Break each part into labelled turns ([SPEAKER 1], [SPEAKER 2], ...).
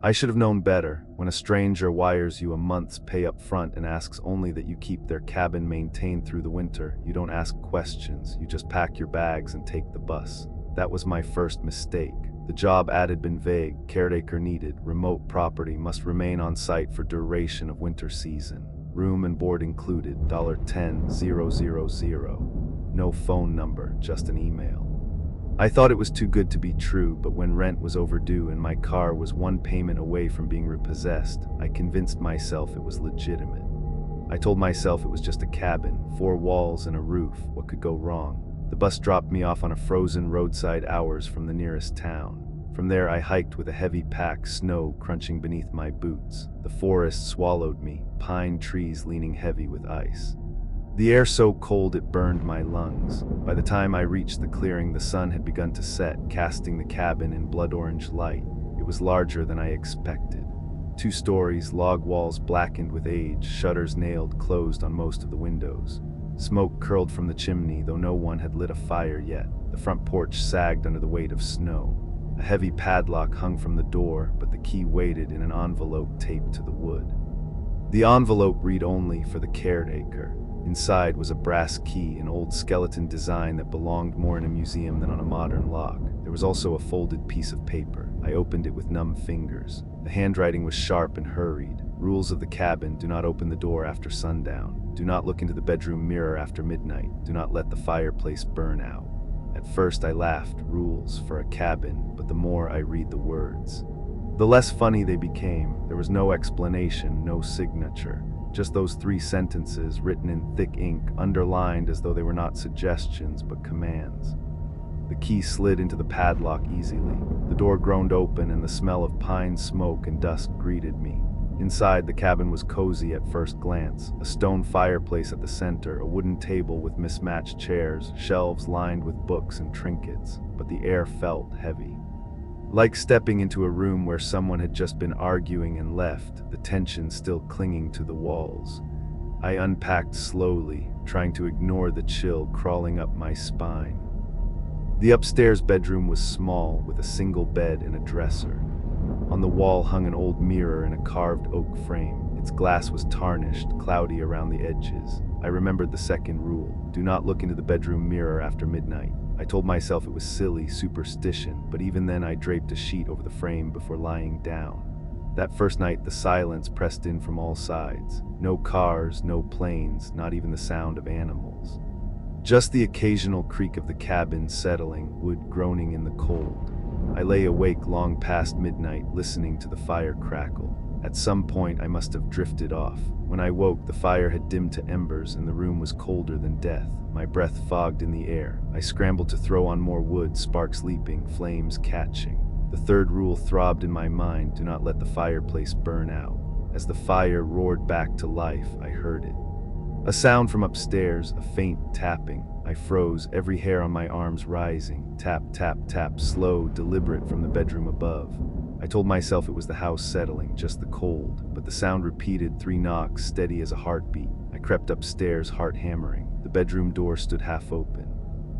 [SPEAKER 1] I should have known better. When a stranger wires you a month's pay up front and asks only that you keep their cabin maintained through the winter, you don't ask questions, you just pack your bags and take the bus. That was my first mistake. The job ad had been vague: caretaker needed, remote property, must remain on site for duration of winter season. Room and board included, $10,000. No phone number, just an email. I thought it was too good to be true, but when rent was overdue and my car was one payment away from being repossessed, I convinced myself it was legitimate. I told myself it was just a cabin, 4 walls and a roof. What could go wrong? The bus dropped me off on a frozen roadside hours from the nearest town. From there I hiked with a heavy pack, snow crunching beneath my boots. The forest swallowed me, pine trees leaning heavy with ice. The air so cold it burned my lungs. By the time I reached the clearing, the sun had begun to set, casting the cabin in blood orange light. It was larger than I expected. 2 stories, log walls blackened with age, shutters nailed closed on most of the windows. Smoke curled from the chimney, though no one had lit a fire yet. The front porch sagged under the weight of snow. A heavy padlock hung from the door, but the key waited in an envelope taped to the wood. The envelope read only for the caretaker. Inside was a brass key, an old skeleton design that belonged more in a museum than on a modern lock. There was also a folded piece of paper. I opened it with numb fingers. The handwriting was sharp and hurried. Rules of the cabin: do not open the door after sundown. Do not look into the bedroom mirror after midnight. Do not let the fireplace burn out. At first I laughed. Rules for a cabin, but the more I read the words, the less funny they became. There was no explanation, no signature. Just those 3 sentences written in thick ink, underlined as though they were not suggestions but commands. The key slid into the padlock easily. The door groaned open and the smell of pine smoke and dust greeted me. Inside, the cabin was cozy at first glance. A stone fireplace at the center, a wooden table with mismatched chairs, shelves lined with books and trinkets, but the air felt heavy. Like stepping into a room where someone had just been arguing and left, the tension still clinging to the walls. I unpacked slowly, trying to ignore the chill crawling up my spine. The upstairs bedroom was small, with a single bed and a dresser. On the wall hung an old mirror in a carved oak frame. Its glass was tarnished, cloudy around the edges. I remembered the second rule: do not look into the bedroom mirror after midnight. I told myself it was silly superstition, but even then I draped a sheet over the frame before lying down. That first night, the silence pressed in from all sides. No cars, no planes, not even the sound of animals. Just the occasional creak of the cabin settling, wood groaning in the cold. I lay awake long past midnight, listening to the fire crackle. At some point, I must have drifted off. When I woke, the fire had dimmed to embers and the room was colder than death. My breath fogged in the air. I scrambled to throw on more wood, sparks leaping, flames catching. The third rule throbbed in my mind: do not let the fireplace burn out. As the fire roared back to life, I heard it. A sound from upstairs, a faint tapping. I froze, every hair on my arms rising. Tap, tap, tap, slow, deliberate from the bedroom above. I told myself it was the house settling, just the cold, but the sound repeated, 3 knocks, steady as a heartbeat. I crept upstairs, heart hammering. The bedroom door stood half open.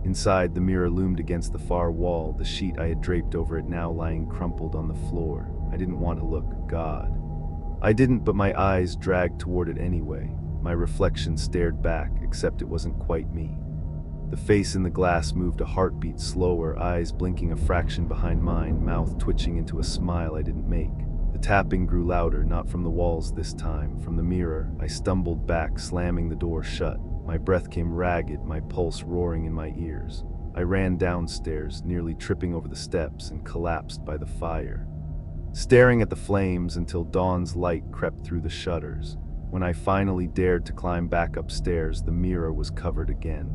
[SPEAKER 1] Inside, the mirror loomed against the far wall, the sheet I had draped over it now lying crumpled on the floor. I didn't want to look. God. I didn't, but my eyes dragged toward it anyway. My reflection stared back, except it wasn't quite me. The face in the glass moved a heartbeat slower, eyes blinking a fraction behind mine, mouth twitching into a smile I didn't make. The tapping grew louder, not from the walls this time, from the mirror. I stumbled back, slamming the door shut. My breath came ragged, my pulse roaring in my ears. I ran downstairs, nearly tripping over the steps, and collapsed by the fire, staring at the flames until dawn's light crept through the shutters. When I finally dared to climb back upstairs, the mirror was covered again.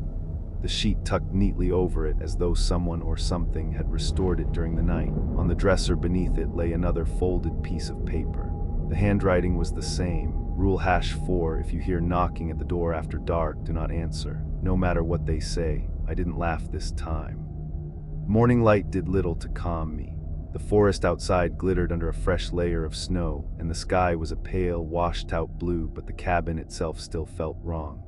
[SPEAKER 1] The sheet tucked neatly over it as though someone or something had restored it during the night. On the dresser beneath it lay another folded piece of paper. The handwriting was the same. Rule #4, if you hear knocking at the door after dark, do not answer, no matter what they say. I didn't laugh this time. Morning light did little to calm me. The forest outside glittered under a fresh layer of snow, and the sky was a pale, washed-out blue, but the cabin itself still felt wrong.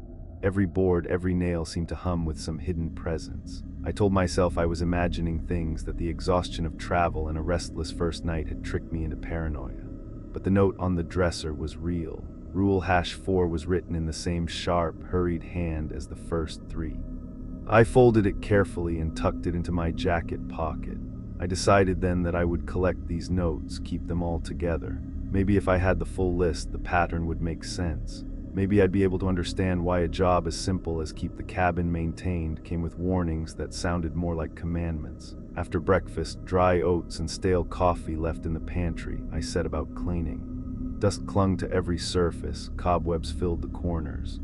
[SPEAKER 1] Every board, every nail seemed to hum with some hidden presence. I told myself I was imagining things, that the exhaustion of travel and a restless first night had tricked me into paranoia. But the note on the dresser was real. Rule #4 was written in the same sharp, hurried hand as the first three. I folded it carefully and tucked it into my jacket pocket. I decided then that I would collect these notes, keep them all together. Maybe if I had the full list, the pattern would make sense. Maybe I'd be able to understand why a job as simple as keep the cabin maintained came with warnings that sounded more like commandments. After breakfast, dry oats and stale coffee left in the pantry, I set about cleaning. Dust clung to every surface, cobwebs filled the corners,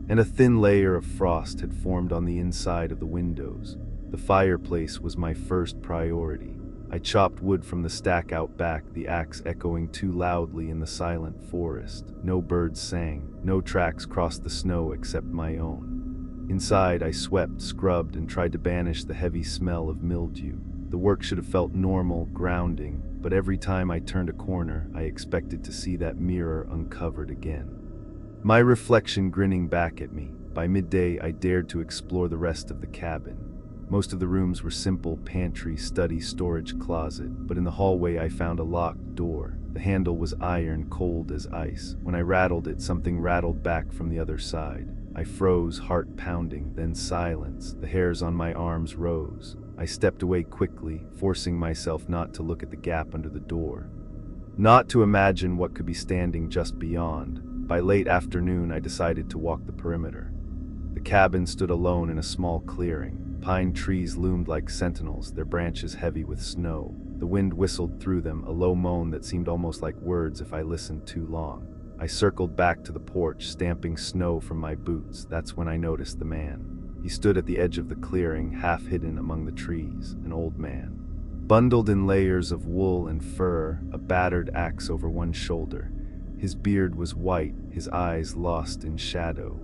[SPEAKER 1] and a thin layer of frost had formed on the inside of the windows. The fireplace was my first priority. I chopped wood from the stack out back, the axe echoing too loudly in the silent forest. No birds sang, no tracks crossed the snow except my own. Inside, I swept, scrubbed, and tried to banish the heavy smell of mildew. The work should have felt normal, grounding, but every time I turned a corner, I expected to see that mirror uncovered again. My reflection grinning back at me. By midday, I dared to explore the rest of the cabin. Most of the rooms were simple: pantry, study, storage closet, but in the hallway I found a locked door. The handle was iron, cold as ice. When I rattled it, something rattled back from the other side. I froze, heart pounding, then silence. The hairs on my arms rose. I stepped away quickly, forcing myself not to look at the gap under the door, not to imagine what could be standing just beyond. By late afternoon, I decided to walk the perimeter. The cabin stood alone in a small clearing. Pine trees loomed like sentinels, their branches heavy with snow. The wind whistled through them, a low moan that seemed almost like words if I listened too long. I circled back to the porch, stamping snow from my boots. That's when I noticed the man. He stood at the edge of the clearing, half hidden among the trees, an old man, bundled in layers of wool and fur, a battered axe over one shoulder. His beard was white, his eyes lost in shadow.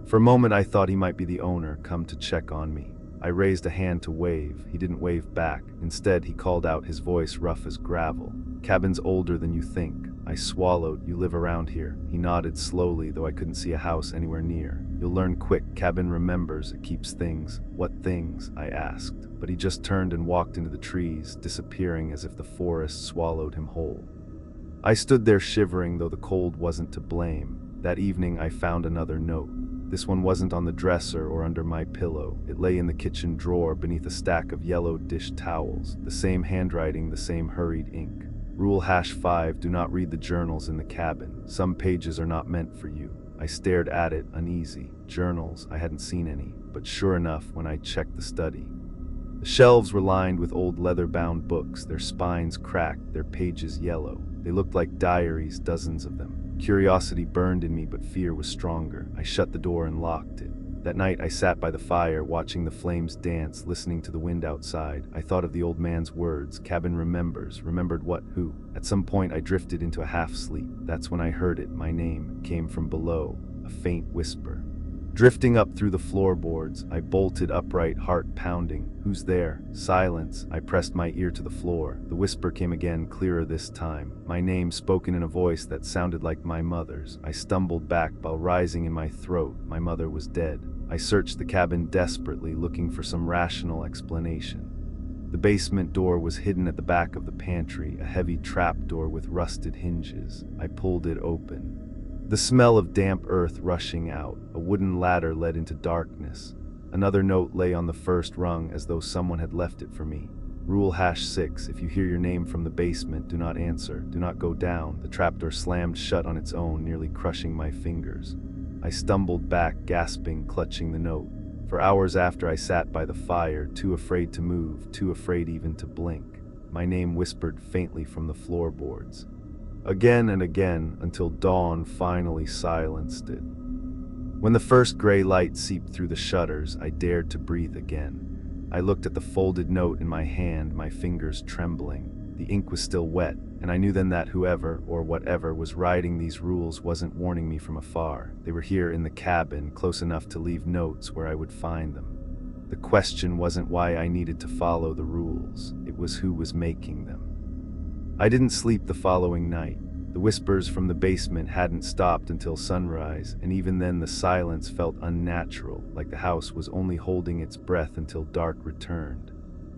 [SPEAKER 1] For a moment I thought he might be the owner, come to check on me. I raised a hand to wave. He didn't wave back. Instead, he called out, his voice rough as gravel. "Cabin's older than you think." I swallowed. "You live around here?" He nodded slowly, though I couldn't see a house anywhere near. "You'll learn quick. Cabin remembers, it keeps things." "What things?" I asked. But he just turned and walked into the trees, disappearing as if the forest swallowed him whole. I stood there shivering, though the cold wasn't to blame. That evening I found another note. This one wasn't on the dresser or under my pillow. It lay in the kitchen drawer beneath a stack of yellow dish towels. The same handwriting, the same hurried ink. Rule #5, do not read the journals in the cabin. Some pages are not meant for you. I stared at it, uneasy. Journals, I hadn't seen any, but sure enough, when I checked the study, the shelves were lined with old leather-bound books, their spines cracked, their pages yellow. They looked like diaries, dozens of them. Curiosity burned in me, but fear was stronger. I shut the door and locked it. That night I sat by the fire, watching the flames dance, listening to the wind outside. I thought of the old man's words. Cabin remembers. Remembered what? Who? At some point I drifted into a half-sleep. That's when I heard it. My name came from below, a faint whisper. Drifting up through the floorboards, I bolted upright, heart pounding. "Who's there?" Silence. I pressed my ear to the floor. The whisper came again, clearer this time. My name spoken in a voice that sounded like my mother's. I stumbled back, while rising in my throat. My mother was dead. I searched the cabin desperately, looking for some rational explanation. The basement door was hidden at the back of the pantry, a heavy trapdoor with rusted hinges. I pulled it open. The smell of damp earth rushing out. A wooden ladder led into darkness. Another note lay on the first rung, as though someone had left it for me. Rule #6, if you hear your name from the basement, do not answer. Do not go down. The trapdoor slammed shut on its own, nearly crushing my fingers. I stumbled back, gasping, clutching the note. For hours after, I sat by the fire, too afraid to move, too afraid even to blink. My name whispered faintly from the floorboards. Again and again, until dawn finally silenced it. When the first gray light seeped through the shutters, I dared to breathe again. I looked at the folded note in my hand, my fingers trembling. The ink was still wet, and I knew then that whoever, or whatever, was writing these rules wasn't warning me from afar. They were here in the cabin, close enough to leave notes where I would find them. The question wasn't why I needed to follow the rules. It was who was making them. I didn't sleep the following night. The whispers from the basement hadn't stopped until sunrise, and even then the silence felt unnatural, like the house was only holding its breath until dark returned.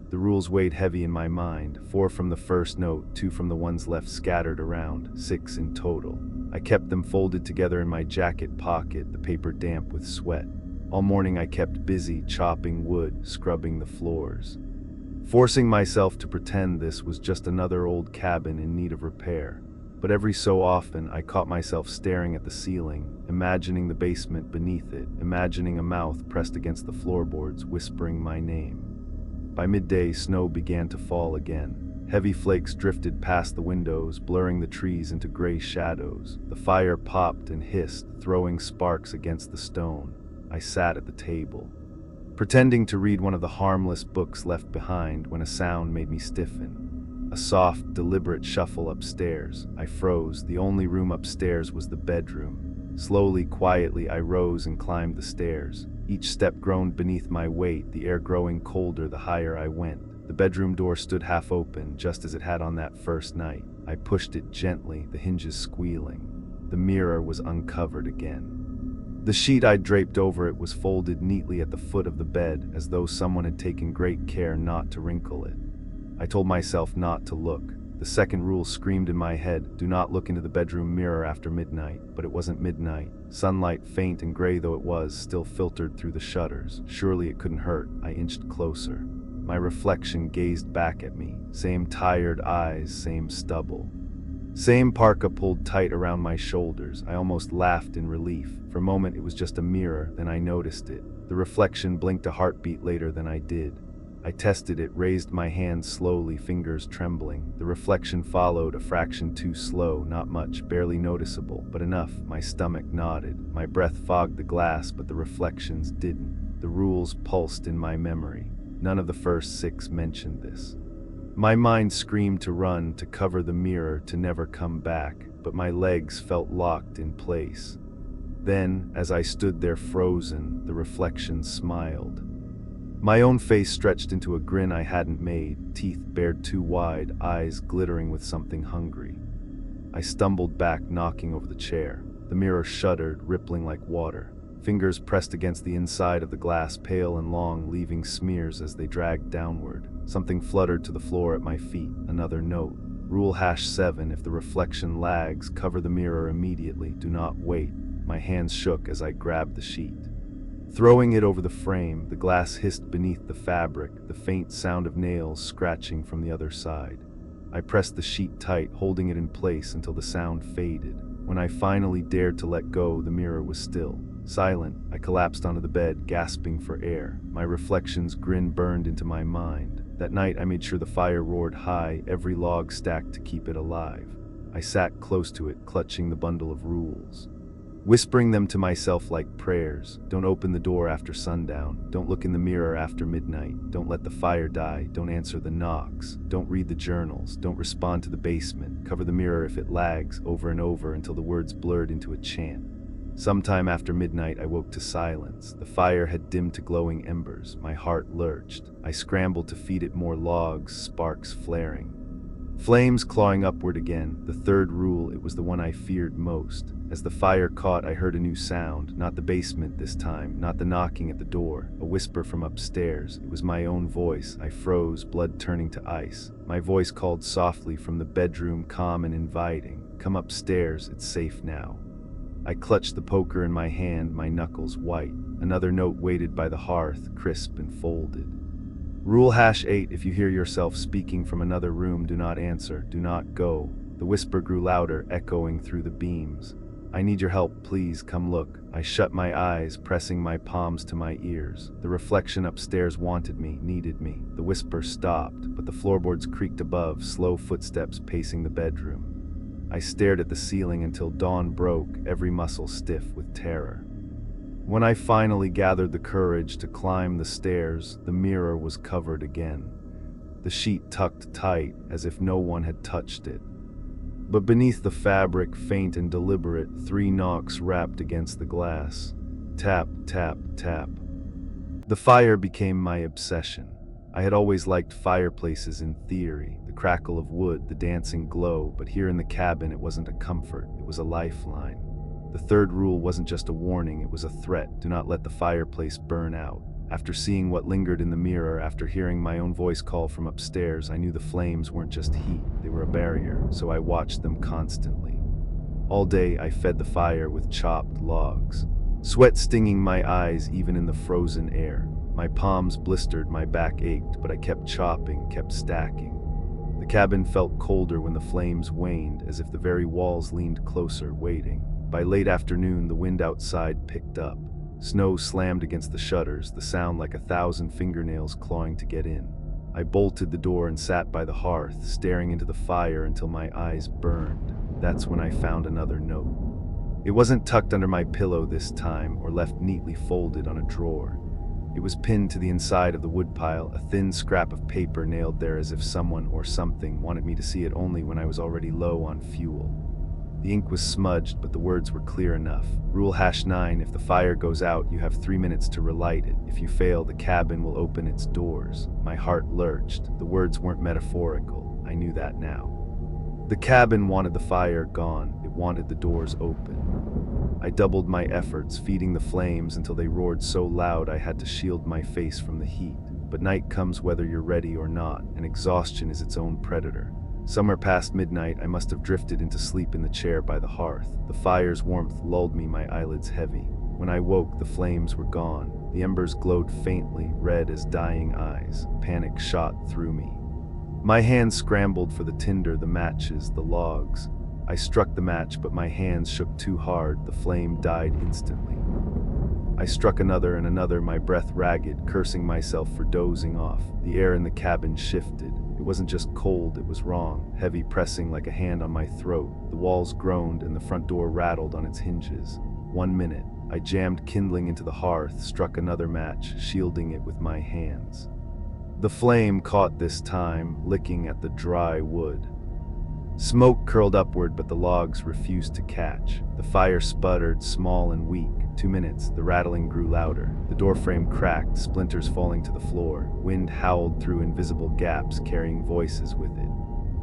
[SPEAKER 1] The rules weighed heavy in my mind, 4 from the first note, 2 from the ones left scattered around, 6 in total. I kept them folded together in my jacket pocket, the paper damp with sweat. All morning I kept busy chopping wood, scrubbing the floors, forcing myself to pretend this was just another old cabin in need of repair. But every so often I caught myself staring at the ceiling, imagining the basement beneath it, imagining a mouth pressed against the floorboards whispering my name. By midday, snow began to fall again. Heavy flakes drifted past the windows, blurring the trees into gray shadows. The fire popped and hissed, throwing sparks against the stone. I sat at the table, pretending to read one of the harmless books left behind, when a sound made me stiffen. A soft, deliberate shuffle upstairs. I froze. The only room upstairs was the bedroom. Slowly, quietly, I rose and climbed the stairs. Each step groaned beneath my weight, the air growing colder the higher I went. The bedroom door stood half open, just as it had on that first night. I pushed it gently, the hinges squealing. The mirror was uncovered again. The sheet I'd draped over it was folded neatly at the foot of the bed, as though someone had taken great care not to wrinkle it. I told myself not to look. The second rule screamed in my head, do not look into the bedroom mirror after midnight. But it wasn't midnight. Sunlight, faint and gray though it was, still filtered through the shutters. Surely it couldn't hurt. I inched closer. My reflection gazed back at me. Same tired eyes, same stubble. Same parka pulled tight around my shoulders. I almost laughed in relief. For a moment it was just a mirror, then I noticed it. The reflection blinked a heartbeat later than I did. I tested it, raised my hand slowly, fingers trembling. The reflection followed, a fraction too slow, not much, barely noticeable, but enough. My stomach nodded. My breath fogged the glass, but the reflections didn't. The rules pulsed in my memory. None of the first 6 mentioned this. My mind screamed to run, to cover the mirror, to never come back, but my legs felt locked in place. Then, as I stood there frozen, the reflection smiled. My own face stretched into a grin I hadn't made, teeth bared too wide, eyes glittering with something hungry. I stumbled back, knocking over the chair. The mirror shuddered, rippling like water. Fingers pressed against the inside of the glass, pale and long, leaving smears as they dragged downward. Something fluttered to the floor at my feet, another note. Rule #7, if the reflection lags, cover the mirror immediately, do not wait. My hands shook as I grabbed the sheet. Throwing it over the frame, the glass hissed beneath the fabric, the faint sound of nails scratching from the other side. I pressed the sheet tight, holding it in place until the sound faded. When I finally dared to let go, the mirror was still. Silent, I collapsed onto the bed, gasping for air. My reflection's grin burned into my mind. That night I made sure the fire roared high, every log stacked to keep it alive. I sat close to it, clutching the bundle of rules, whispering them to myself like prayers. Don't open the door after sundown. Don't look in the mirror after midnight. Don't let the fire die. Don't answer the knocks. Don't read the journals. Don't respond to the basement. Cover the mirror if it lags, over and over until the words blurred into a chant. Sometime after midnight I woke to silence. The fire had dimmed to glowing embers. My heart lurched. I scrambled to feed it more logs, sparks flaring. Flames clawing upward again. The third rule, it was the one I feared most. As the fire caught, I heard a new sound. Not the basement this time, not the knocking at the door. A whisper from upstairs. It was my own voice. I froze, blood turning to ice. My voice called softly from the bedroom, calm and inviting. Come upstairs, it's safe now. I clutched the poker in my hand, my knuckles white. Another note waited by the hearth, crisp and folded. Rule #8, if you hear yourself speaking from another room, do not answer, do not go. The whisper grew louder, echoing through the beams. I need your help, please, come look. I shut my eyes, pressing my palms to my ears. The reflection upstairs wanted me, needed me. The whisper stopped, but the floorboards creaked above, slow footsteps pacing the bedroom. I stared at the ceiling until dawn broke, every muscle stiff with terror. When I finally gathered the courage to climb the stairs, the mirror was covered again. The sheet tucked tight, as if no one had touched it. But beneath the fabric, faint and deliberate, 3 knocks rapped against the glass. Tap, tap, tap. The fire became my obsession. I had always liked fireplaces in theory, the crackle of wood, the dancing glow, but here in the cabin it wasn't a comfort, it was a lifeline. The third rule wasn't just a warning, it was a threat: do not let the fireplace burn out. After seeing what lingered in the mirror, after hearing my own voice call from upstairs, I knew the flames weren't just heat, they were a barrier, so I watched them constantly. All day I fed the fire with chopped logs, sweat stinging my eyes even in the frozen air. My palms blistered, my back ached, but I kept chopping, kept stacking. The cabin felt colder when the flames waned, as if the very walls leaned closer, waiting. By late afternoon, the wind outside picked up. Snow slammed against the shutters, the sound like 1,000 fingernails clawing to get in. I bolted the door and sat by the hearth, staring into the fire until my eyes burned. That's when I found another note. It wasn't tucked under my pillow this time, or left neatly folded on a drawer. It was pinned to the inside of the woodpile, a thin scrap of paper nailed there as if someone or something wanted me to see it only when I was already low on fuel. The ink was smudged, but the words were clear enough. Rule #9, if the fire goes out, you have 3 minutes to relight it. If you fail, the cabin will open its doors. My heart lurched. The words weren't metaphorical. I knew that now. The cabin wanted the fire gone. It wanted the doors open. I doubled my efforts, feeding the flames until they roared so loud I had to shield my face from the heat. But night comes whether you're ready or not, and exhaustion is its own predator. Somewhere past midnight, I must have drifted into sleep in the chair by the hearth. The fire's warmth lulled me, my eyelids heavy. When I woke, the flames were gone. The embers glowed faintly, red as dying eyes. Panic shot through me. My hands scrambled for the tinder, the matches, the logs. I struck the match, but my hands shook too hard. The flame died instantly. I struck another and another, my breath ragged, cursing myself for dozing off. The air in the cabin shifted. It wasn't just cold, it was wrong, heavy, pressing like a hand on my throat. The walls groaned and the front door rattled on its hinges. 1 minute. I jammed kindling into the hearth, struck another match, shielding it with my hands. The flame caught this time, licking at the dry wood. Smoke curled upward, but the logs refused to catch. The fire sputtered, small and weak. 2 minutes, the rattling grew louder. The doorframe cracked, splinters falling to the floor. Wind howled through invisible gaps, carrying voices with it.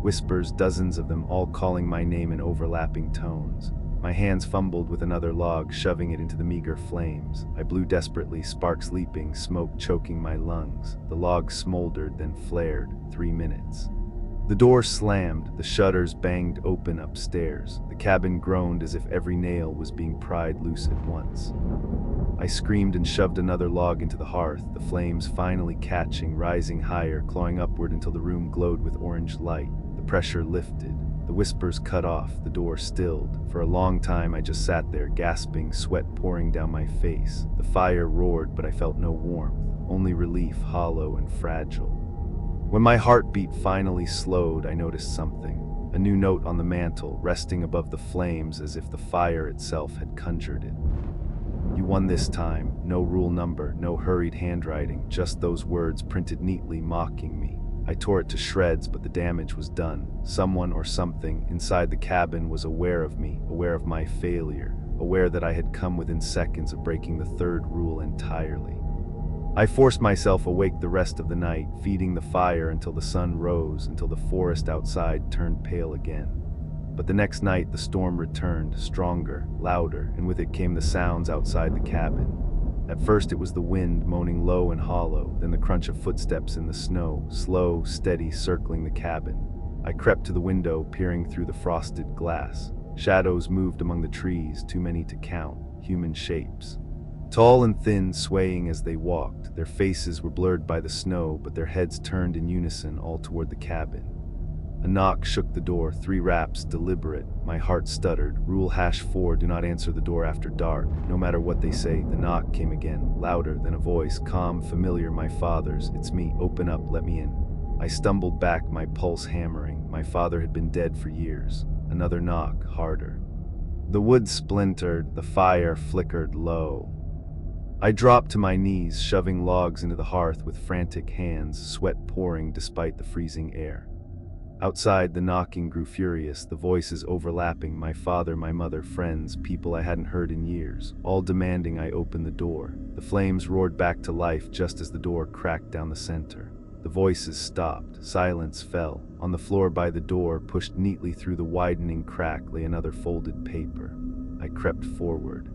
[SPEAKER 1] Whispers, dozens of them, all calling my name in overlapping tones. My hands fumbled with another log, shoving it into the meager flames. I blew desperately, sparks leaping, smoke choking my lungs. The log smoldered, then flared. 3 minutes. The door slammed, the shutters banged open upstairs. The cabin groaned as if every nail was being pried loose at once. I screamed and shoved another log into the hearth, the flames finally catching, rising higher, clawing upward until the room glowed with orange light. The pressure lifted. The whispers cut off, the door stilled. For a long time I just sat there, gasping, sweat pouring down my face. The fire roared, but I felt no warmth, only relief, hollow and fragile. When my heartbeat finally slowed, I noticed something. A new note on the mantel, resting above the flames as if the fire itself had conjured it. You won this time. No rule number, no hurried handwriting, just those words printed neatly, mocking me. I tore it to shreds, but the damage was done. Someone or something inside the cabin was aware of me, aware of my failure, aware that I had come within seconds of breaking the third rule entirely. I forced myself awake the rest of the night, feeding the fire until the sun rose, until the forest outside turned pale again. But the next night the storm returned, stronger, louder, and with it came the sounds outside the cabin. At first it was the wind moaning low and hollow, then the crunch of footsteps in the snow, slow, steady, circling the cabin. I crept to the window, peering through the frosted glass. Shadows moved among the trees, too many to count, human shapes. Tall and thin, swaying as they walked. Their faces were blurred by the snow, but their heads turned in unison, all toward the cabin. A knock shook the door, 3 raps, deliberate. My heart stuttered. Rule #4, do not answer the door after dark. No matter what they say. The knock came again, louder than a voice, calm, familiar, my father's. It's me, open up, let me in. I stumbled back, my pulse hammering. My father had been dead for years. Another knock, harder. The wood splintered, the fire flickered low. I dropped to my knees, shoving logs into the hearth with frantic hands, sweat pouring despite the freezing air. Outside, the knocking grew furious, the voices overlapping, my father, my mother, friends, people I hadn't heard in years, all demanding I open the door. The flames roared back to life just as the door cracked down the center. The The voices stopped. Silence fell. On the floor by the door, pushed neatly through the widening crack, lay another folded paper. I crept forward.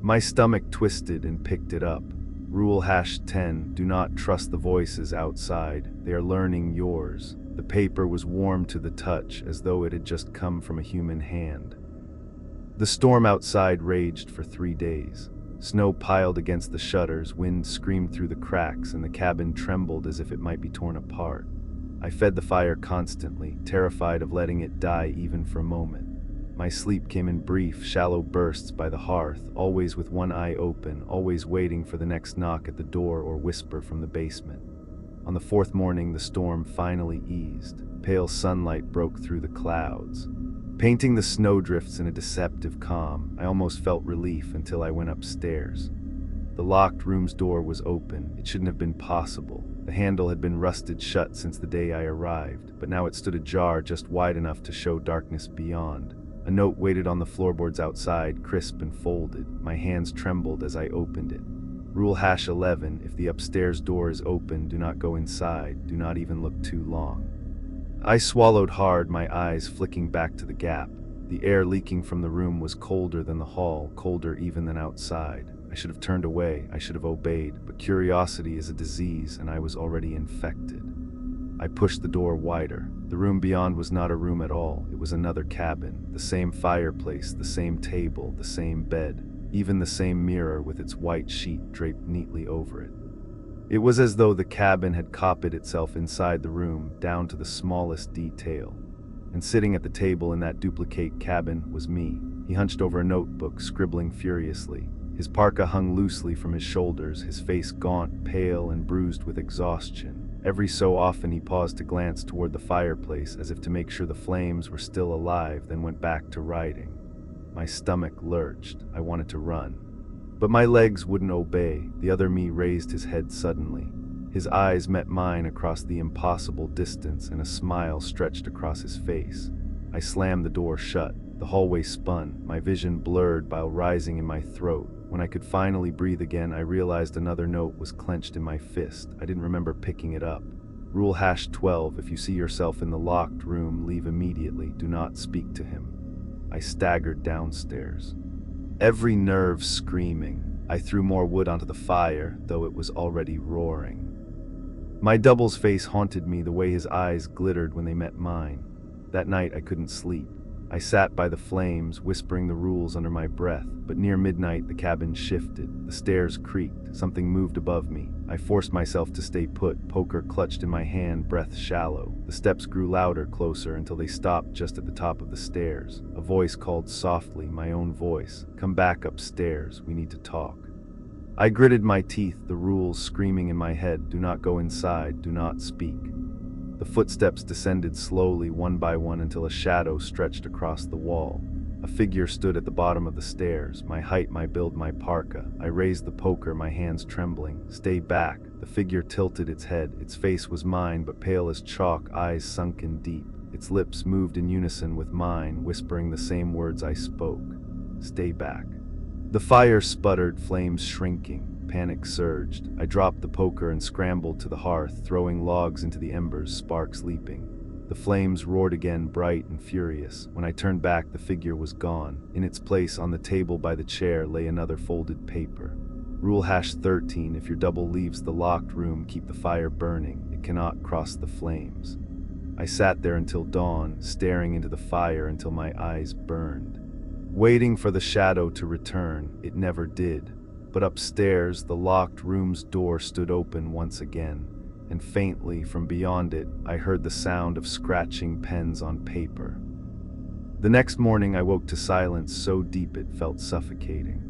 [SPEAKER 1] My stomach twisted and picked it up. Rule #10, do not trust the voices outside. They are learning yours. The paper was warm to the touch, as though it had just come from a human hand. The storm outside raged for 3 days. Snow piled against the shutters, wind screamed through the cracks, and the cabin trembled as if it might be torn apart. I fed the fire constantly, terrified of letting it die even for a moment. My sleep came in brief, shallow bursts by the hearth, always with one eye open, always waiting for the next knock at the door or whisper from the basement. On the 4th morning, the storm finally eased. Pale sunlight broke through the clouds, painting the snowdrifts in a deceptive calm. I almost felt relief until I went upstairs. The locked room's door was open. It shouldn't have been possible. The handle had been rusted shut since the day I arrived, but now it stood ajar just wide enough to show darkness beyond. A note waited on the floorboards outside, crisp and folded. My hands trembled as I opened it. Rule #11, if the upstairs door is open, do not go inside. Do not even look too long. I swallowed hard, my eyes flicking back to the gap. The air leaking from the room was colder than the hall, colder even than outside. I should have turned away, I should have obeyed, but curiosity is a disease, and I was already infected. I pushed the door wider. The room beyond was not a room at all. It was another cabin. The same fireplace, the same table, the same bed, even the same mirror with its white sheet draped neatly over it. It was as though the cabin had copied itself inside the room, down to the smallest detail. And sitting at the table in that duplicate cabin was me. He hunched over a notebook, scribbling furiously. His parka hung loosely from his shoulders, his face gaunt, pale, and bruised with exhaustion. Every so often he paused to glance toward the fireplace, as if to make sure the flames were still alive, then went back to writing. My stomach lurched. I wanted to run. But my legs wouldn't obey. The other me raised his head suddenly. His eyes met mine across the impossible distance, and a smile stretched across his face. I slammed the door shut. The hallway spun, my vision blurred, bile rising in my throat. When I could finally breathe again, I realized another note was clenched in my fist. I didn't remember picking it up. Rule #12, if you see yourself in the locked room, leave immediately. Do not speak to him. I staggered downstairs, every nerve screaming. I threw more wood onto the fire, though it was already roaring. My double's face haunted me, the way his eyes glittered when they met mine. That night I couldn't sleep. I sat by the flames, whispering the rules under my breath, but near midnight the cabin shifted. The stairs creaked. Something moved above me. I forced myself to stay put, poker clutched in my hand, breath shallow. The steps grew louder, closer, until they stopped just at the top of the stairs. A voice called softly, my own voice. Come back upstairs, we need to talk. I gritted my teeth, the rules screaming in my head. Do not go inside, do not speak. The footsteps descended slowly, one by one, until a shadow stretched across the wall. A figure stood at the bottom of the stairs, my height, my build, my parka. I raised the poker, my hands trembling. Stay back. The figure tilted its head. Its face was mine, but pale as chalk, eyes sunken deep. Its lips moved in unison with mine, whispering the same words I spoke. Stay back. The fire sputtered, flames shrinking. Panic surged. I dropped the poker and scrambled to the hearth, throwing logs into the embers, sparks leaping. The flames roared again, bright and furious. When I turned back, the figure was gone. In its place, on the table by the chair, lay another folded paper. Rule #13, if your double leaves the locked room, keep the fire burning. It cannot cross the flames. I sat there until dawn, staring into the fire until my eyes burned. Waiting for the shadow to return, it never did. But upstairs, the locked room's door stood open once again, and faintly from beyond it, I heard the sound of scratching pens on paper. The next morning, I woke to silence so deep it felt suffocating.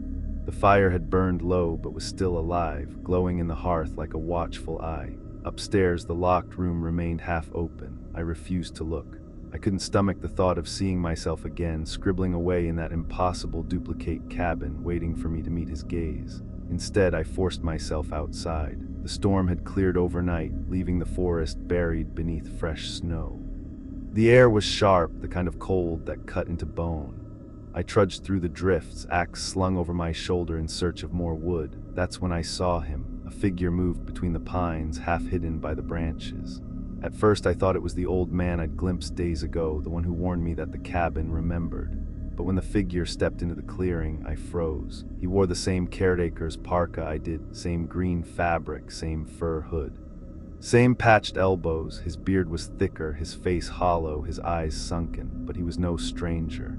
[SPEAKER 1] The fire had burned low but was still alive, glowing in the hearth like a watchful eye. Upstairs, the locked room remained half open. I refused to look. I couldn't stomach the thought of seeing myself again, scribbling away in that impossible duplicate cabin, waiting for me to meet his gaze. Instead, I forced myself outside. The storm had cleared overnight, leaving the forest buried beneath fresh snow. The air was sharp, the kind of cold that cut into bone. I trudged through the drifts, axe slung over my shoulder in search of more wood. That's when I saw him, a A figure moved between the pines, half hidden by the branches. At first I thought it was the old man I'd glimpsed days ago, the one who warned me that the cabin remembered. But when the figure stepped into the clearing, I froze. He wore the same caretaker's parka I did, same green fabric, same fur hood. Same patched elbows, his beard was thicker, his face hollow, his eyes sunken, but he was no stranger.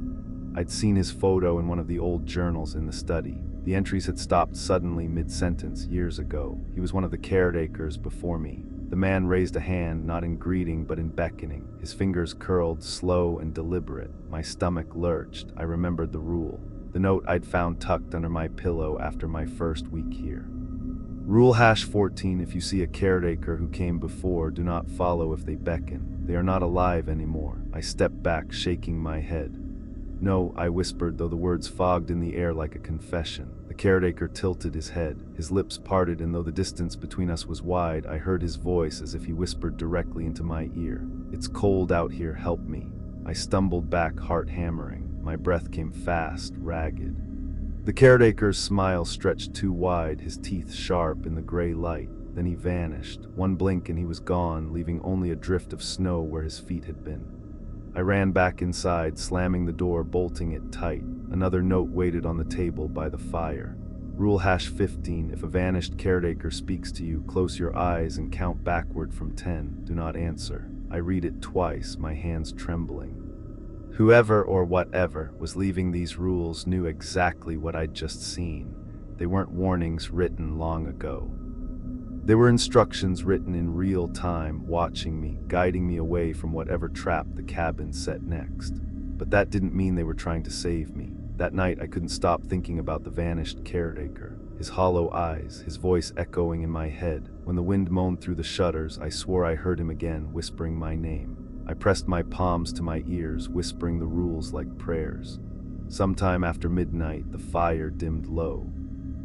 [SPEAKER 1] I'd seen his photo in one of the old journals in the study. The entries had stopped suddenly mid-sentence years ago. He was one of the caretakers before me. The man raised a hand, not in greeting but in beckoning. His fingers curled, slow and deliberate. My stomach lurched. I remembered the rule. The note I'd found tucked under my pillow after my first week here. Rule #14: if you see a caretaker who came before, do not follow if they beckon. They are not alive anymore. I stepped back, shaking my head. No, I whispered, though the words fogged in the air like a confession. The caretaker tilted his head. His lips parted, and though the distance between us was wide, I heard his voice as if he whispered directly into my ear. It's cold out here, help me. I stumbled back, heart hammering. My breath came fast, ragged. The caretaker's smile stretched too wide, his teeth sharp in the gray light. Then he vanished. One blink and he was gone, leaving only a drift of snow where his feet had been. I ran back inside, slamming the door, bolting it tight. Another note waited on the table by the fire. Rule #15: if a vanished caretaker speaks to you, close your eyes and count backward from 10. Do not answer. I read it twice, my hands trembling. Whoever or whatever was leaving these rules knew exactly what I'd just seen. They weren't warnings written long ago. They were instructions written in real time, watching me, guiding me away from whatever trap the cabin set next. But that didn't mean they were trying to save me. That night I couldn't stop thinking about the vanished caretaker. His hollow eyes, his voice echoing in my head. When the wind moaned through the shutters, I swore I heard him again, whispering my name. I pressed my palms to my ears, whispering the rules like prayers. Sometime after midnight, the fire dimmed low.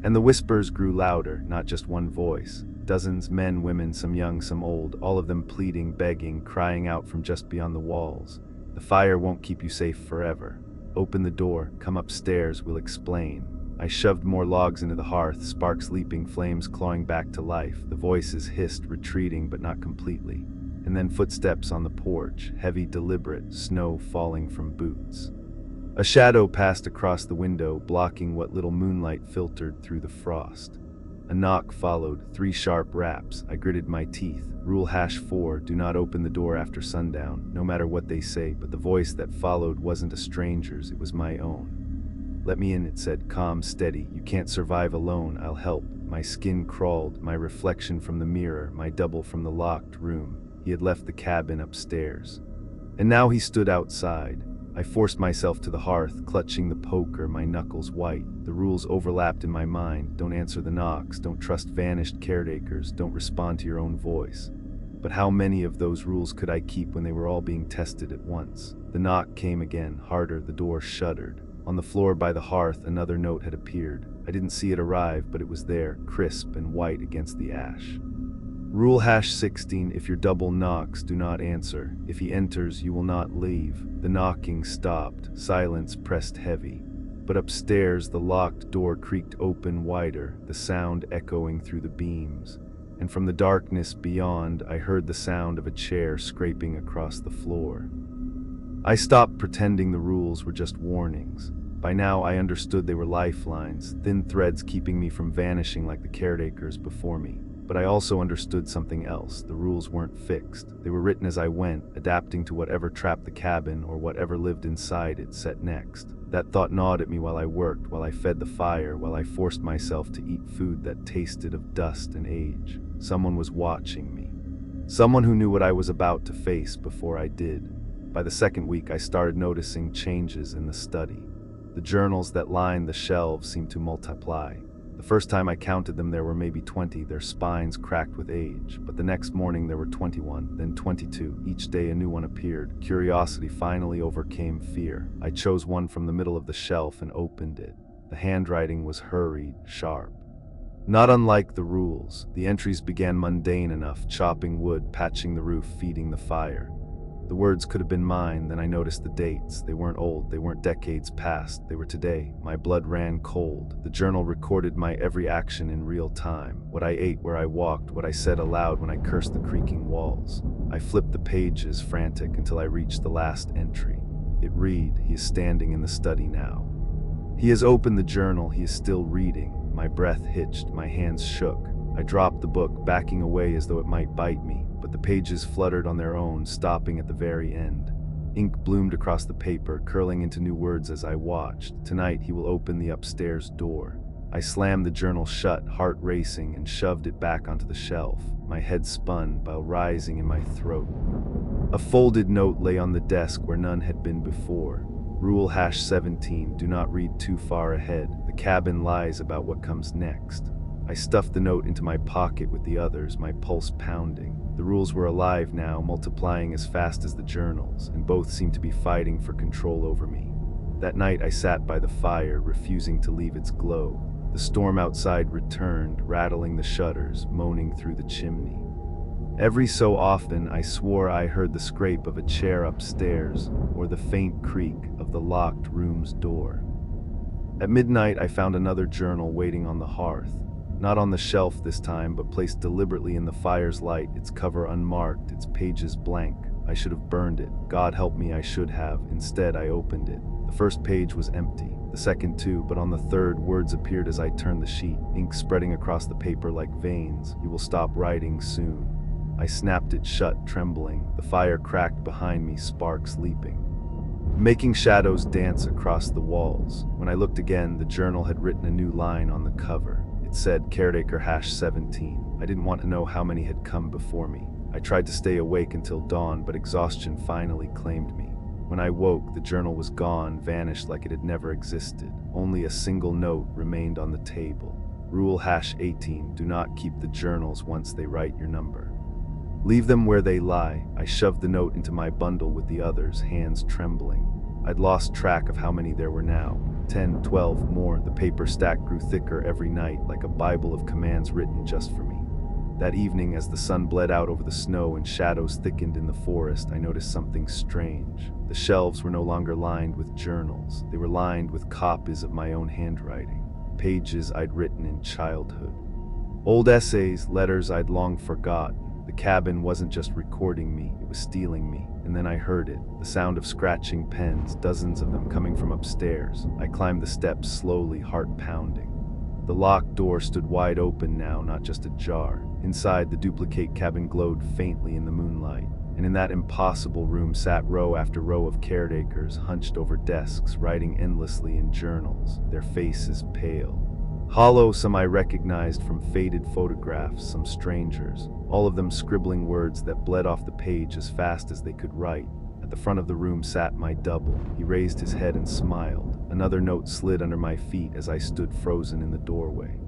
[SPEAKER 1] And the whispers grew louder, not just one voice. Dozens, men, women, some young, some old, all of them pleading, begging, crying out from just beyond the walls. The fire won't keep you safe forever. Open the door, come upstairs, we'll explain. I shoved more logs into the hearth, sparks leaping, flames clawing back to life. The voices hissed, retreating but not completely. And then footsteps on the porch, heavy, deliberate, snow falling from boots. A shadow passed across the window, blocking what little moonlight filtered through the frost. A knock followed, 3 sharp raps. I gritted my teeth. Rule #4: do not open the door after sundown, no matter what they say, but the voice that followed wasn't a stranger's, it was my own. Let me in, it said, calm, steady. You can't survive alone, I'll help. My skin crawled, my reflection from the mirror, my double from the locked room. He had left the cabin upstairs. And now he stood outside. I forced myself to the hearth, clutching the poker, my knuckles white. The rules overlapped in my mind. Don't answer the knocks, don't trust vanished caretakers, don't respond to your own voice. But how many of those rules could I keep when they were all being tested at once? The knock came again, harder, the door shuddered. On the floor by the hearth, another note had appeared. I didn't see it arrive, but it was there, crisp and white against the ash. Rule #16: if your double knocks, do not answer. If he enters, you will not leave. The knocking stopped. Silence pressed heavy. But upstairs, the locked door creaked open wider, the sound echoing through the beams. And from the darkness beyond, I heard the sound of a chair scraping across the floor. I stopped pretending the rules were just warnings. By now, I understood they were lifelines, thin threads keeping me from vanishing like the caretakers before me. But I also understood something else. The rules weren't fixed. They were written as I went, adapting to whatever trap the cabin or whatever lived inside it set next. That thought gnawed at me while I worked, while I fed the fire, while I forced myself to eat food that tasted of dust and age. Someone was watching me. Someone who knew what I was about to face before I did. By the second week, I started noticing changes in the study. The journals that lined the shelves seemed to multiply. The first time I counted them, there were maybe 20, their spines cracked with age. But the next morning there were 21, then 22. Each day a new one appeared. Curiosity finally overcame fear. I chose one from the middle of the shelf and opened it. The handwriting was hurried, sharp. Not unlike the rules, the entries began mundane enough, chopping wood, patching the roof, feeding the fire. The words could have been mine, then I noticed the dates. They weren't old, they weren't decades past, they were today. My blood ran cold. The journal recorded my every action in real time. What I ate, where I walked, what I said aloud when I cursed the creaking walls. I flipped the pages, frantic, until I reached the last entry. It read, "He is standing in the study now." He has opened the journal, he is still reading. My breath hitched, my hands shook. I dropped the book, backing away as though it might bite me, but the pages fluttered on their own, stopping at the very end. Ink bloomed across the paper, curling into new words as I watched. Tonight he will open the upstairs door. I slammed the journal shut, heart racing, and shoved it back onto the shelf. My head spun, bile rising in my throat. A folded note lay on the desk where none had been before. Rule #17, do not read too far ahead. The cabin lies about what comes next. I stuffed the note into my pocket with the others, my pulse pounding. The rules were alive now, multiplying as fast as the journals, and both seemed to be fighting for control over me. That night I sat by the fire, refusing to leave its glow. The storm outside returned, rattling the shutters, moaning through the chimney. Every so often I swore I heard the scrape of a chair upstairs, or the faint creak of the locked room's door. At midnight I found another journal waiting on the hearth. Not on the shelf this time, but placed deliberately in the fire's light, its cover unmarked, its pages blank. I should have burned it. God help me, I should have. Instead, I opened it. The first page was empty, the second too, but on the third, words appeared as I turned the sheet, ink spreading across the paper like veins. "You will stop writing soon." I snapped it shut, trembling. The fire cracked behind me, sparks leaping, making shadows dance across the walls. When I looked again, the journal had written a new line on the cover. It said, "Caretaker #17. I didn't want to know how many had come before me. I tried to stay awake until dawn, but exhaustion finally claimed me. When I woke, the journal was gone, vanished like it had never existed. Only a single note remained on the table. Rule #18, do not keep the journals once they write your number. Leave them where they lie." I shoved the note into my bundle with the others, hands trembling. I'd lost track of how many there were now. 10, 12 more. The paper stack grew thicker every night, like a Bible of commands written just for me. That evening, as the sun bled out over the snow and shadows thickened in the forest, I noticed something strange. The shelves were no longer lined with journals. They were lined with copies of my own handwriting, pages I'd written in childhood. Old essays, letters I'd long forgotten. The cabin wasn't just recording me, it was stealing me. And then I heard it, the sound of scratching pens, dozens of them coming from upstairs. I climbed the steps slowly, heart pounding. The locked door stood wide open now, not just ajar. Inside, the duplicate cabin glowed faintly in the moonlight. And in that impossible room sat row after row of caretakers, hunched over desks, writing endlessly in journals, their faces pale. Hollow, some I recognized from faded photographs, some strangers, all of them scribbling words that bled off the page as fast as they could write. At the front of the room sat my double. He raised his head and smiled. Another note slid under my feet as I stood frozen in the doorway.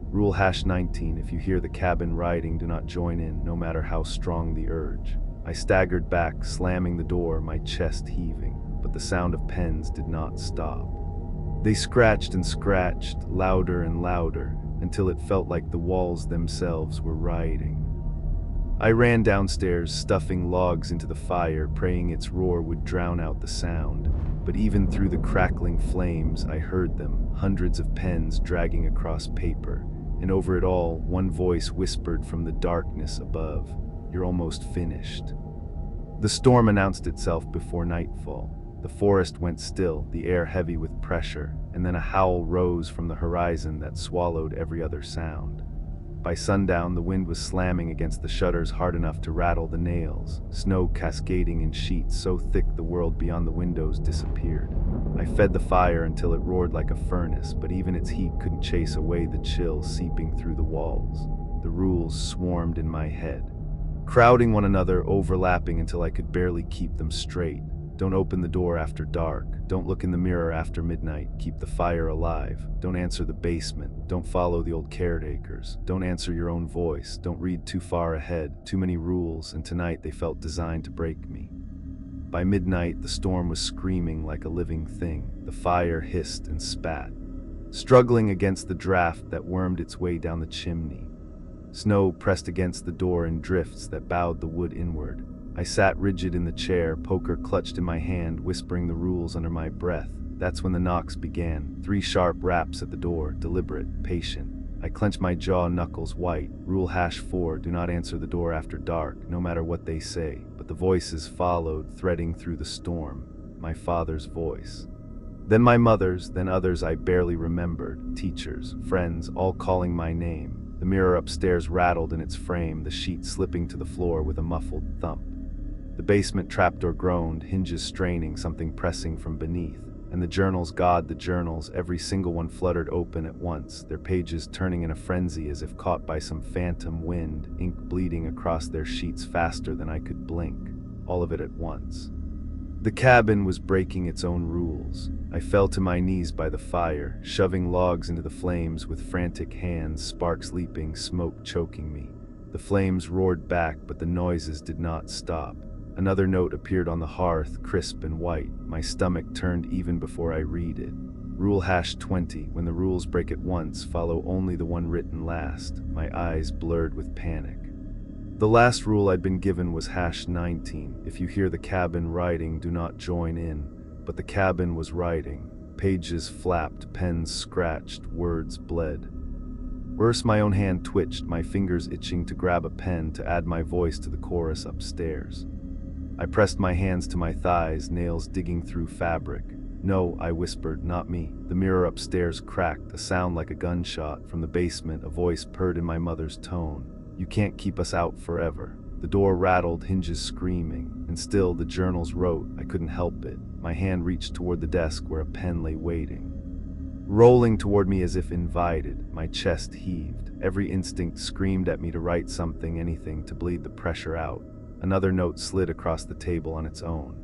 [SPEAKER 1] Rule #19, if you hear the cabin writing, do not join in, no matter how strong the urge. I staggered back, slamming the door, my chest heaving, but the sound of pens did not stop. They scratched and scratched, louder and louder, until it felt like the walls themselves were writing. I ran downstairs, stuffing logs into the fire, praying its roar would drown out the sound. But even through the crackling flames, I heard them, hundreds of pens dragging across paper, and over it all, one voice whispered from the darkness above, "You're almost finished." The storm announced itself before nightfall. The forest went still, the air heavy with pressure, and then a howl rose from the horizon that swallowed every other sound. By sundown, the wind was slamming against the shutters hard enough to rattle the nails, snow cascading in sheets so thick the world beyond the windows disappeared. I fed the fire until it roared like a furnace, but even its heat couldn't chase away the chill seeping through the walls. The rules swarmed in my head, crowding one another, overlapping until I could barely keep them straight. Don't open the door after dark. Don't look in the mirror after midnight. Keep the fire alive. Don't answer the basement. Don't follow the old caretakers. Don't answer your own voice. Don't read too far ahead. Too many rules, and tonight they felt designed to break me. By midnight, the storm was screaming like a living thing. The fire hissed and spat, struggling against the draft that wormed its way down the chimney. Snow pressed against the door in drifts that bowed the wood inward. I sat rigid in the chair, poker clutched in my hand, whispering the rules under my breath. That's when the knocks began. 3 sharp raps at the door, deliberate, patient. I clenched my jaw, knuckles white. Rule #4, do not answer the door after dark, no matter what they say. But the voices followed, threading through the storm. My father's voice. Then my mother's, then others I barely remembered. Teachers, friends, all calling my name. The mirror upstairs rattled in its frame, the sheet slipping to the floor with a muffled thump. The basement trapdoor groaned, hinges straining, something pressing from beneath. And the journals, God, the journals, every single one fluttered open at once, their pages turning in a frenzy as if caught by some phantom wind, ink bleeding across their sheets faster than I could blink, all of it at once. The cabin was breaking its own rules. I fell to my knees by the fire, shoving logs into the flames with frantic hands, sparks leaping, smoke choking me. The flames roared back, but the noises did not stop. Another note appeared on the hearth, crisp and white. My stomach turned even before I read it. Rule #20, when the rules break at once, follow only the one written last. My eyes blurred with panic. The last rule I'd been given was #19. If you hear the cabin writing, do not join in. But the cabin was writing. Pages flapped, pens scratched, words bled. Worse, my own hand twitched, my fingers itching to grab a pen to add my voice to the chorus upstairs. I pressed my hands to my thighs, nails digging through fabric. No, I whispered, not me. The mirror upstairs cracked, a sound like a gunshot. From the basement, a voice purred in my mother's tone. You can't keep us out forever. The door rattled, hinges screaming. And still, the journals wrote. I couldn't help it. My hand reached toward the desk where a pen lay waiting. Rolling toward me as if invited, my chest heaved. Every instinct screamed at me to write something, anything, to bleed the pressure out. Another note slid across the table on its own.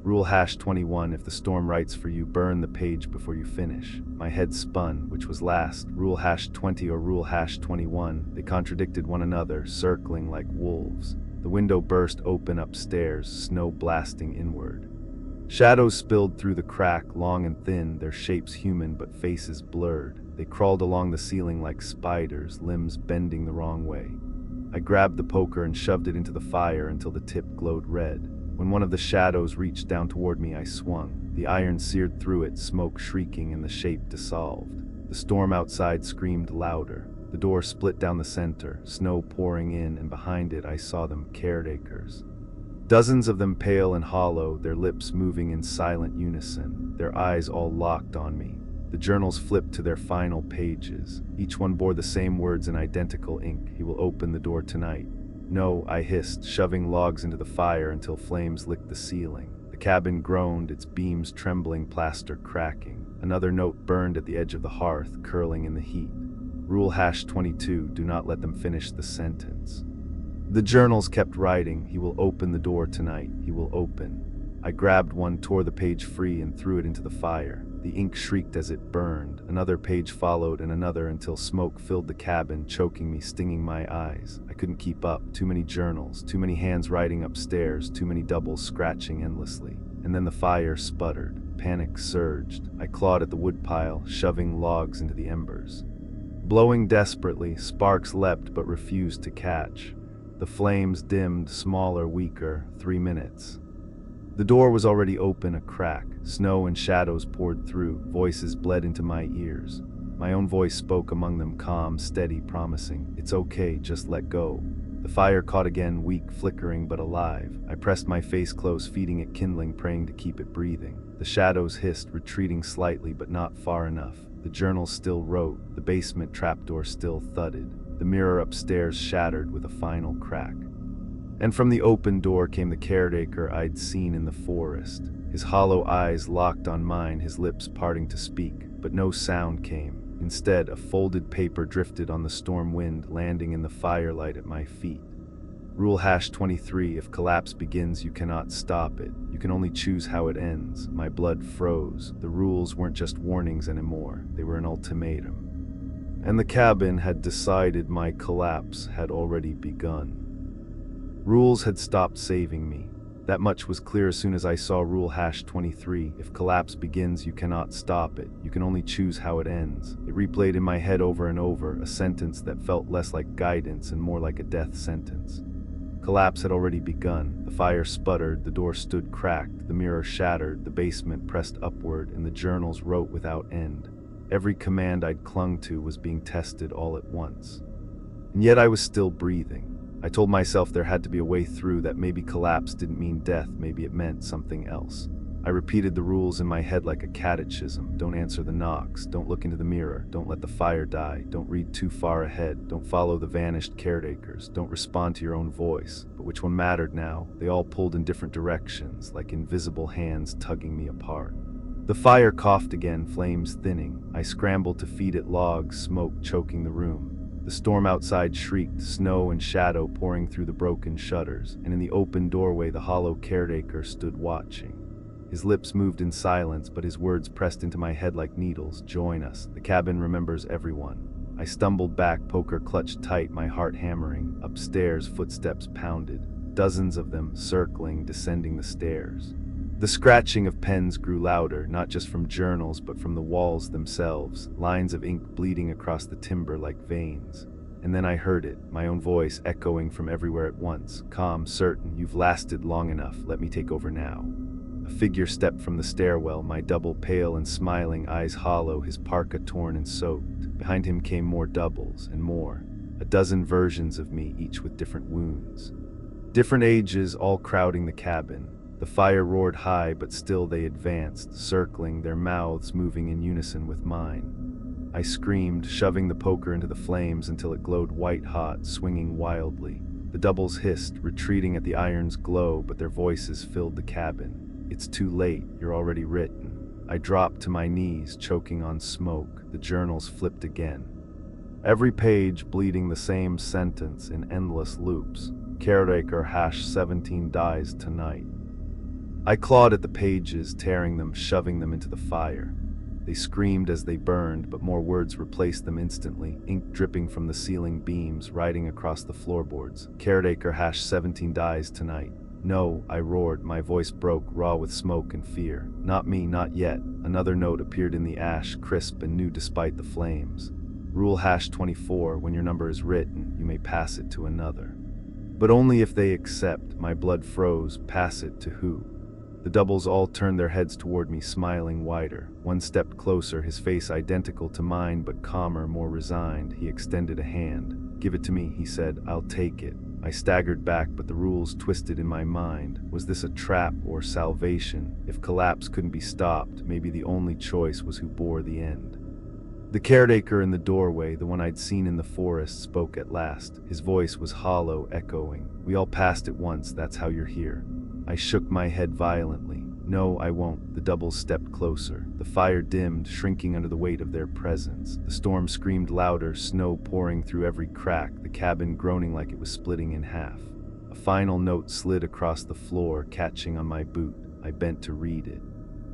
[SPEAKER 1] Rule #21, if the storm writes for you, burn the page before you finish. My head spun, which was last, Rule #20 or Rule #21. They contradicted one another, circling like wolves. The window burst open upstairs, snow blasting inward. Shadows spilled through the crack, long and thin, their shapes human but faces blurred. They crawled along the ceiling like spiders, limbs bending the wrong way. I grabbed the poker and shoved it into the fire until the tip glowed red. When one of the shadows reached down toward me, I swung. The iron seared through it, smoke shrieking, and the shape dissolved. The storm outside screamed louder. The door split down the center, snow pouring in, and behind it I saw them, caretakers. Dozens of them, pale and hollow, their lips moving in silent unison, their eyes all locked on me. The journals flipped to their final pages. Each one bore the same words in identical ink. He will open the door tonight. No, I hissed, shoving logs into the fire until flames licked the ceiling. The cabin groaned, its beams trembling, plaster cracking. Another note burned at the edge of the hearth, curling in the heat. Rule #22, do not let them finish the sentence. The journals kept writing, he will open the door tonight, he will open. I grabbed one, tore the page free, and threw it into the fire. The ink shrieked as it burned. Another page followed and another until smoke filled the cabin, choking me, stinging my eyes. I couldn't keep up. Too many journals, too many hands writing upstairs, too many doubles scratching endlessly. And then the fire sputtered. Panic surged. I clawed at the woodpile, shoving logs into the embers. Blowing desperately, sparks leapt but refused to catch. The flames dimmed, smaller, weaker. 3 minutes. The door was already open, a crack. Snow and shadows poured through. Voices bled into my ears. My own voice spoke among them, calm, steady, promising. It's okay, just let go. The fire caught again, weak, flickering, but alive. I pressed my face close, feeding it kindling, praying to keep it breathing. The shadows hissed, retreating slightly, but not far enough. The journal still wrote. The basement trapdoor still thudded. The mirror upstairs shattered with a final crack. And from the open door came the caretaker I'd seen in the forest. His hollow eyes locked on mine, his lips parting to speak, but no sound came. Instead, a folded paper drifted on the storm wind, landing in the firelight at my feet. Rule #23, if collapse begins, you cannot stop it. You can only choose how it ends. My blood froze. The rules weren't just warnings anymore. They were an ultimatum. And the cabin had decided my collapse had already begun. Rules had stopped saving me. That much was clear as soon as I saw Rule #23. If collapse begins, you cannot stop it. You can only choose how it ends. It replayed in my head over and over, a sentence that felt less like guidance and more like a death sentence. Collapse had already begun. The fire sputtered, the door stood cracked, the mirror shattered, the basement pressed upward, and the journals wrote without end. Every command I'd clung to was being tested all at once. And yet I was still breathing. I told myself there had to be a way through, that maybe collapse didn't mean death, maybe it meant something else. I repeated the rules in my head like a catechism. Don't answer the knocks, don't look into the mirror, don't let the fire die, don't read too far ahead, don't follow the vanished caretakers, don't respond to your own voice. But which one mattered now? They all pulled in different directions, like invisible hands tugging me apart. The fire coughed again, flames thinning. I scrambled to feed it logs, smoke choking the room. The storm outside shrieked, snow and shadow pouring through the broken shutters, and in the open doorway the hollow caretaker stood watching. His lips moved in silence, but his words pressed into my head like needles. Join us. The cabin remembers everyone. I stumbled back, poker clutched tight, my heart hammering. Upstairs, footsteps pounded, dozens of them circling, descending the stairs. The scratching of pens grew louder, not just from journals, but from the walls themselves, lines of ink bleeding across the timber like veins. And then I heard it, my own voice echoing from everywhere at once, calm, certain. You've lasted long enough, let me take over now. A figure stepped from the stairwell, my double pale and smiling, eyes hollow, his parka torn and soaked. Behind him came more doubles and more, a dozen versions of me, each with different wounds. Different ages, all crowding the cabin. The fire roared high, but still they advanced, circling, their mouths moving in unison with mine. I screamed, shoving the poker into the flames until it glowed white-hot, swinging wildly. The doubles hissed, retreating at the iron's glow, but their voices filled the cabin. It's too late, you're already written. I dropped to my knees, choking on smoke. The journals flipped again. Every page bleeding the same sentence in endless loops. Caretaker #17 dies tonight. I clawed at the pages, tearing them, shoving them into the fire. They screamed as they burned, but more words replaced them instantly, ink dripping from the ceiling beams, riding across the floorboards. Caretaker #17 dies tonight. No, I roared, my voice broke, raw with smoke and fear. Not me, not yet. Another note appeared in the ash, crisp and new despite the flames. Rule #24, when your number is written, you may pass it to another. But only if they accept. My blood froze. Pass it to who? The doubles all turned their heads toward me, smiling wider. One stepped closer, his face identical to mine, but calmer, more resigned. He extended a hand. Give it to me, he said. I'll take it. I staggered back, but the rules twisted in my mind. Was this a trap or salvation? If collapse couldn't be stopped, maybe the only choice was who bore the end. The caretaker in the doorway, the one I'd seen in the forest, spoke at last. His voice was hollow, echoing. We all passed it once, that's how you're here. I shook my head violently. No, I won't. The doubles stepped closer. The fire dimmed, shrinking under the weight of their presence. The storm screamed louder, snow pouring through every crack, the cabin groaning like it was splitting in half. A final note slid across the floor, catching on my boot. I bent to read it.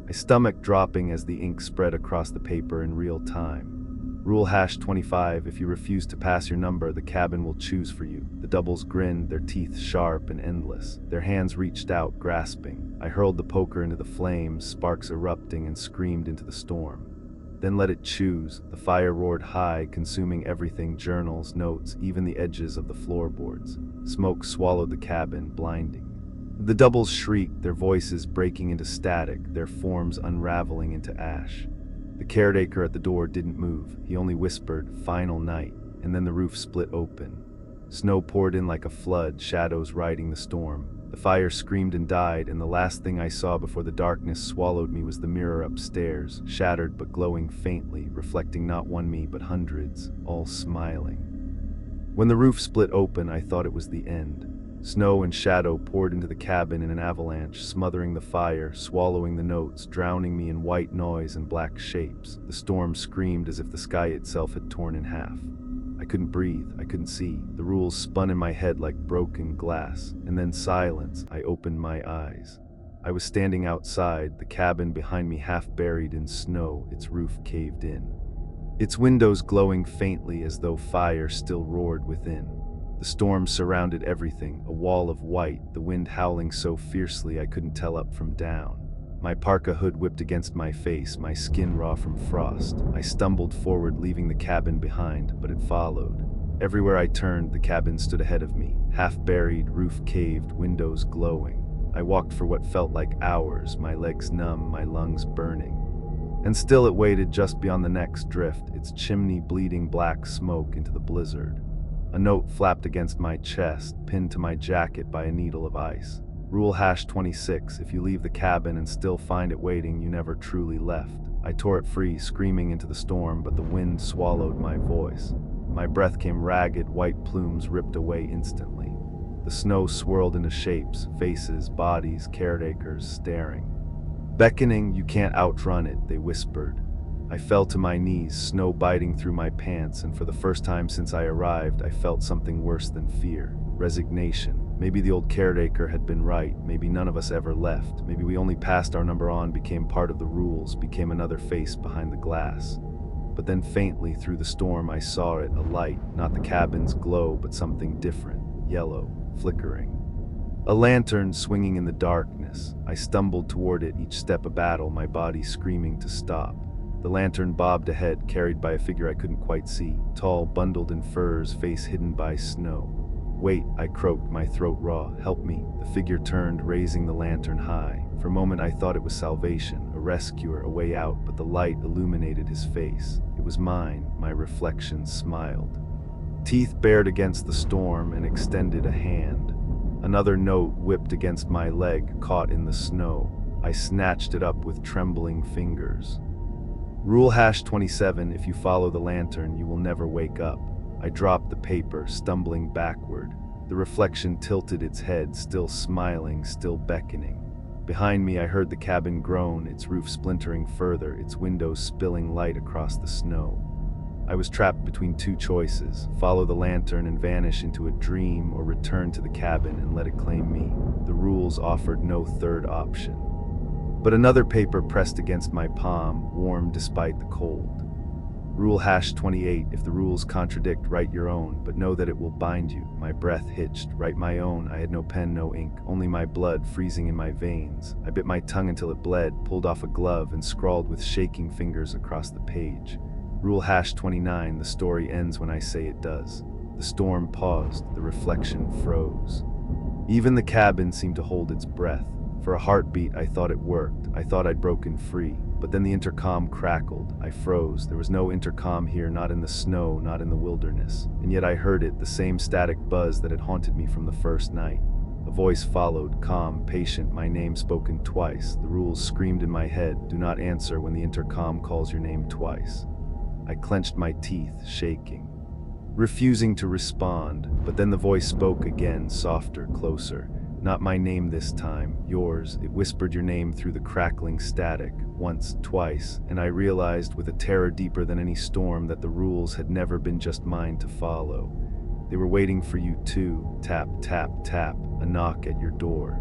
[SPEAKER 1] My stomach dropping as the ink spread across the paper in real time. Rule #25, if you refuse to pass your number, the cabin will choose for you. The doubles grinned, their teeth sharp and endless. Their hands reached out, grasping. I hurled the poker into the flames, sparks erupting, and screamed into the storm. Then let it choose. The fire roared high, consuming everything, journals, notes, even the edges of the floorboards. Smoke swallowed the cabin, blinding. The doubles shrieked, their voices breaking into static, their forms unraveling into ash. The caretaker at the door didn't move. He only whispered, "Final night," and then the roof split open. Snow poured in like a flood, shadows riding the storm. The fire screamed and died, and the last thing I saw before the darkness swallowed me was the mirror upstairs, shattered but glowing faintly, reflecting not one me but hundreds, all smiling. When the roof split open, I thought it was the end. Snow and shadow poured into the cabin in an avalanche, smothering the fire, swallowing the notes, drowning me in white noise and black shapes. The storm screamed as if the sky itself had torn in half. I couldn't breathe, I couldn't see. The rules spun in my head like broken glass. And then silence. I opened my eyes. I was standing outside, the cabin behind me half buried in snow, its roof caved in. Its windows glowing faintly as though fire still roared within. The storm surrounded everything, a wall of white, the wind howling so fiercely I couldn't tell up from down. My parka hood whipped against my face, my skin raw from frost. I stumbled forward, leaving the cabin behind, but it followed. Everywhere I turned, the cabin stood ahead of me, half buried, roof caved, windows glowing. I walked for what felt like hours, my legs numb, my lungs burning. And still it waited just beyond the next drift, its chimney bleeding black smoke into the blizzard. A note flapped against my chest, pinned to my jacket by a needle of ice. Rule #26, if you leave the cabin and still find it waiting, you never truly left. I tore it free, screaming into the storm, but the wind swallowed my voice. My breath came ragged, white plumes ripped away instantly. The snow swirled into shapes, faces, bodies, caretakers staring. Beckoning, you can't outrun it, they whispered. I fell to my knees, snow biting through my pants, and for the first time since I arrived, I felt something worse than fear. Resignation. Maybe the old caretaker had been right, maybe none of us ever left, maybe we only passed our number on, became part of the rules, became another face behind the glass. But then faintly through the storm I saw it, a light, not the cabin's glow, but something different, yellow, flickering. A lantern swinging in the darkness. I stumbled toward it, each step a battle, my body screaming to stop. The lantern bobbed ahead, carried by a figure I couldn't quite see, tall, bundled in furs, face hidden by snow. "Wait," I croaked, my throat raw. "Help me." The figure turned, raising the lantern high. For a moment I thought it was salvation, a rescuer, a way out, but the light illuminated his face. It was mine, my reflection smiled. Teeth bared against the storm and extended a hand. Another note whipped against my leg, caught in the snow. I snatched it up with trembling fingers. Rule #27, if you follow the lantern, you will never wake up. I dropped the paper, stumbling backward. The reflection tilted its head, still smiling, still beckoning. Behind me I heard the cabin groan, its roof splintering further, its windows spilling light across the snow. I was trapped between two choices: follow the lantern and vanish into a dream, or return to the cabin and let it claim me. The rules offered no third option. But another paper pressed against my palm, warm despite the cold. Rule #28, if the rules contradict, write your own, but know that it will bind you. My breath hitched. Write my own. I had no pen, no ink, only my blood freezing in my veins. I bit my tongue until it bled, pulled off a glove, and scrawled with shaking fingers across the page. Rule #29, the story ends when I say it does. The storm paused, the reflection froze. Even the cabin seemed to hold its breath. For a heartbeat, I thought it worked. I thought I'd broken free. But then the intercom crackled. I froze. There was no intercom here, not in the snow, not in the wilderness. And yet I heard it, the same static buzz that had haunted me from the first night. A voice followed, calm, patient, my name spoken twice. The rules screamed in my head, do not answer when the intercom calls your name twice. I clenched my teeth, shaking, refusing to respond. But then the voice spoke again, softer, closer. Not my name this time, yours. It whispered your name through the crackling static, once, twice, and I realized with a terror deeper than any storm that the rules had never been just mine to follow. They were waiting for you too. Tap, tap, tap, a knock at your door.